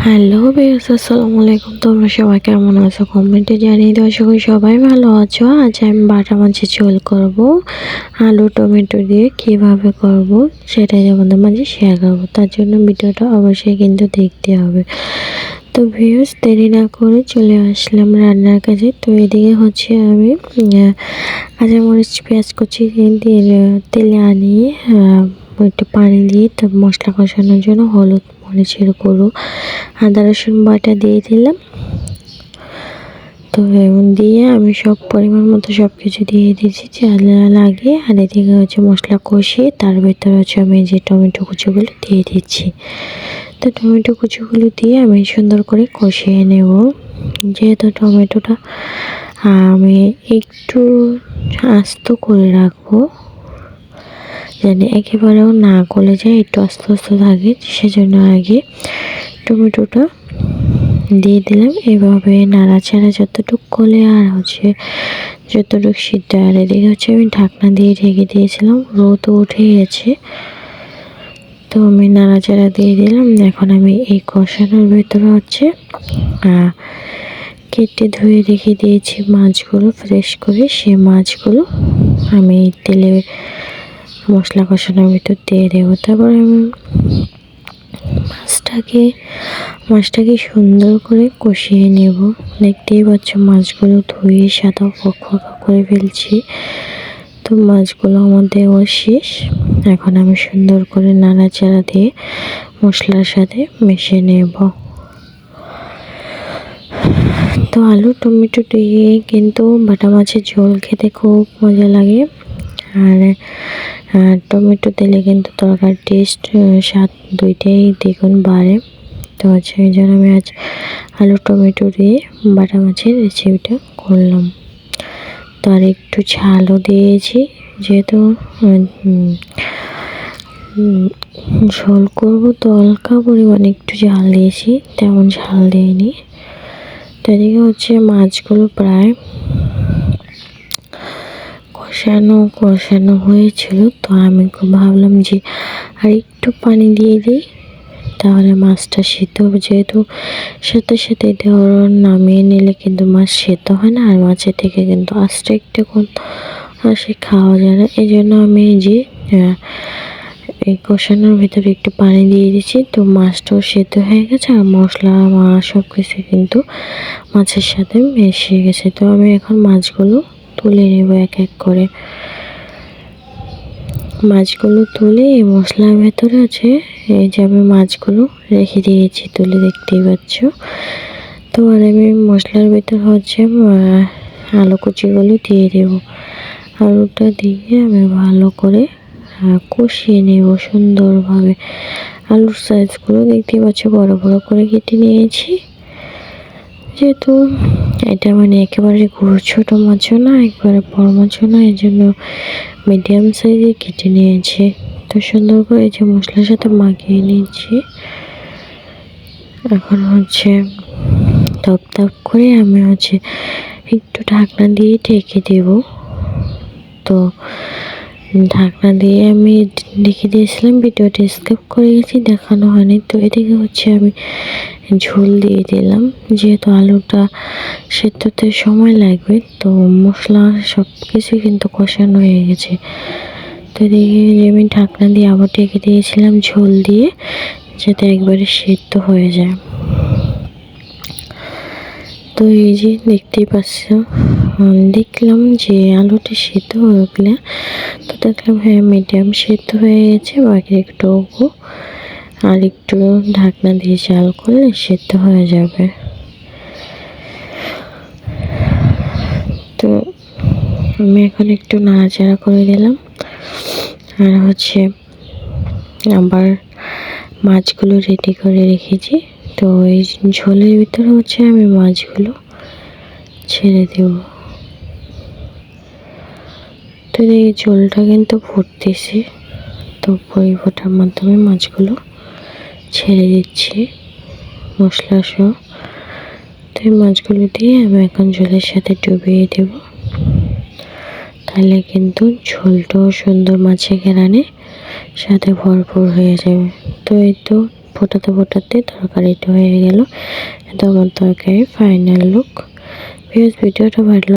Hello viewers, আসসালামু আলাইকুম। তোমরা সবাই কেমন আছো? কমেন্টে জানিয়ে দাও। আশা করি সবাই ভালো আছো। আজ আমি বাটা মাছের ঝোল করব, আলু টমেটো দিয়ে কিভাবে করব সেটাই তোমাদের মাঝে শেয়ার করবো। তার জন্য ভিডিওটা অবশ্যই কিন্তু দেখতে হবে। তো ভিউয়ার্স, দেরি না করে চলে আসলাম রান্নার কাজে। তো এদিকে হচ্ছে আমি কাঁচামরিচ পেঁয়াজ কুচি দিয়ে তেলে আনিয়ে একটু পানি দিয়ে তার মশলা কষানোর জন্য হলুদ মরিচের গুঁড়ো আদা রসুন বাটা দিয়ে দিলাম। তো এমন দিয়ে আমি সব পরিমাণ মতো সব কিছু দিয়ে দিয়েছি যা লাগে। আর এদিকে হচ্ছে মশলা কষিয়ে তার ভিতরে হচ্ছে আমি যে টমেটো কুচিগুলো দিয়ে দিচ্ছি। তো টমেটো কুচিগুলো দিয়ে আমি সুন্দর করে কষিয়ে নেব। যেহেতু টমেটোটা আমি একটু আস্ত করে রাখবো, যেন একেবারেও না গলে যায়, একটু আস্তে আস্তে থাকে, সেজন্য আগে টমেটোটা দিয়ে দিলাম। এভাবে নাড়াচাড়া যতটুকু গলে আর হচ্ছে যতটুকু সিদ্ধ। আর এদিকে হচ্ছে আমি ঢাকনা দিয়ে ঢেকে দিয়েছিলাম, রোদ উঠে গেছে। তো আমি নাড়াচাড়া দিয়ে দিলাম। এখন আমি এই কষানোর ভেতরে হচ্ছে কেটে ধুয়ে রেখে দিয়েছি মাছগুলো ফ্রেশ করে, সে মাছগুলো আমি তেলে মশলা কষানোর ভিতর দিয়ে দেবো। তারপর আমি মাছটাকে সুন্দর করে কষিয়ে নেব। দেখতেই পাচ্ছ মাছগুলো ধুয়ে সাদা ফাঁকা করে ফেলছি। তো মাছগুলো আমার দেওয়া শেষ। এখন আমি সুন্দর করে নাড়াচাড়া দিয়ে মশলার সাথে মিশিয়ে নেব। তো আলু টমেটো দিয়ে কিন্তু বাটা মাছের ঝোল খেতে খুব মজা লাগে। আর টমেটো দিলে কিন্তু তরকার টেস্ট স্বাদ দুইটাই দ্বিগুণ বাড়ে। তো হচ্ছে এই জন্য আমি আজ আলু টমেটো দিয়ে বাটা মাছের রেসিপিটা করলাম। তো আর একটু ঝালও দিয়েছি, যেহেতু ঝোল করবো তো হালকা পরিমাণে একটু ঝাল দিয়েছি, তেমন ঝাল দিইনি। তো এদিকে হচ্ছে মাছগুলো প্রায় কষানো হয়েছিল। তো আমি ভাবলাম যে আর একটু পানি দিয়ে দিই, তাহলে মাছটা সিদ্ধ হবে। যেহেতু সাথে সাথে দেওয়ার নামিয়ে নিলে কিন্তু মাছ সিদ্ধ হয় না, আর মাছের থেকে কিন্তু আস্তে একটু সে খাওয়া যায় না। এই জন্য আমি যে এই কষানোর ভিতরে একটু পানি দিয়ে দিচ্ছি। তো মাছটাও সিদ্ধ হয়ে গেছে, আর মশলা সব কিছু কিন্তু মাছের সাথে মিশে গেছে। তো আমি এখন মাছগুলো তুলে নেব এক এক করে। মাছগুলো তুলে এই মশলার ভেতরে আছে, এই যে আমি মাছগুলো রেখে দিয়েছি তুলে, দেখতেই পাচ্ছ। তো আর আমি মশলার ভেতর হচ্ছে আলু কুচিগুলো দিয়ে দেব। আলুটা দিয়ে আমি ভালো করে কষিয়ে নেব সুন্দরভাবে। আলুর সাইজগুলো দেখতেই পাচ্ছ বড় বড় করে কেটে নিয়েছি, যেহেতু এটা মানে একেবারে ছোটো মাছও না, একবারে বড় মাছও না, এই জন্য মিডিয়াম সাইজে কেটে নিয়েছি। তো সুন্দর করে যে মশলার সাথে মাখিয়ে নিয়েছি। এখন হচ্ছে তপ করে আমি হচ্ছে একটু ঢাকনা দিয়ে ঢেকে দেব। তো ঢাকনা দিয়ে আমি ঢেকে দিয়েছিলাম, ভিডিওটি স্কিপ করে গেছি, দেখানো হয়নি। তো এদিকে হচ্ছে আমি ঝোল দিয়ে দিলাম, যেহেতু আলুটা সেদ্ধতে সময় লাগবে। তো মশলা সব কিছু কিন্তু কষানো হয়ে গেছে। তো এদিকে আমি ঢাকনা দিয়ে আবার ঢেকে দিয়েছিলাম ঝোল দিয়ে, যাতে একবারে সেদ্ধ হয়ে যায়। তো এই যে দেখতেই পাচ্ছ, দেখলাম যে আলুটা সেদ্ধ হয়ে গেলে, তো দেখলাম হ্যাঁ মিডিয়াম সেদ্ধ হয়ে গেছে, বাকি একটু আর একটু ঢাকনা দিয়ে জাল করলে সেদ্ধ হয়ে যাবে। তো আমি এখন একটু নাড়াচাড়া করে দিলাম। আর হচ্ছে আবার মাছগুলো রেডি করে রেখেছি। তো এই ঝোলের ভিতরে হচ্ছে আমি মাছগুলো ছেড়ে দেব। তো এই ঝোলটা কিন্তু ফুটতেছে, তো ওই ফোটার মাধ্যমে মাছগুলো ছেড়ে দিচ্ছি মশলা সহ। তো এই মাছগুলো দিয়ে আমি এখন ঝোলের সাথে ডুবিয়ে দেব, তাহলে কিন্তু ঝোলটাও সুন্দর মাছে ঘেরানে সাথে ভরপুর হয়ে যাবে। তো এই তো ফোটাতে ফোটাতে তরকারিটা হয়ে গেল। এটা আমার তরকারির ফাইনাল লুক। ভিডিওটা ভালো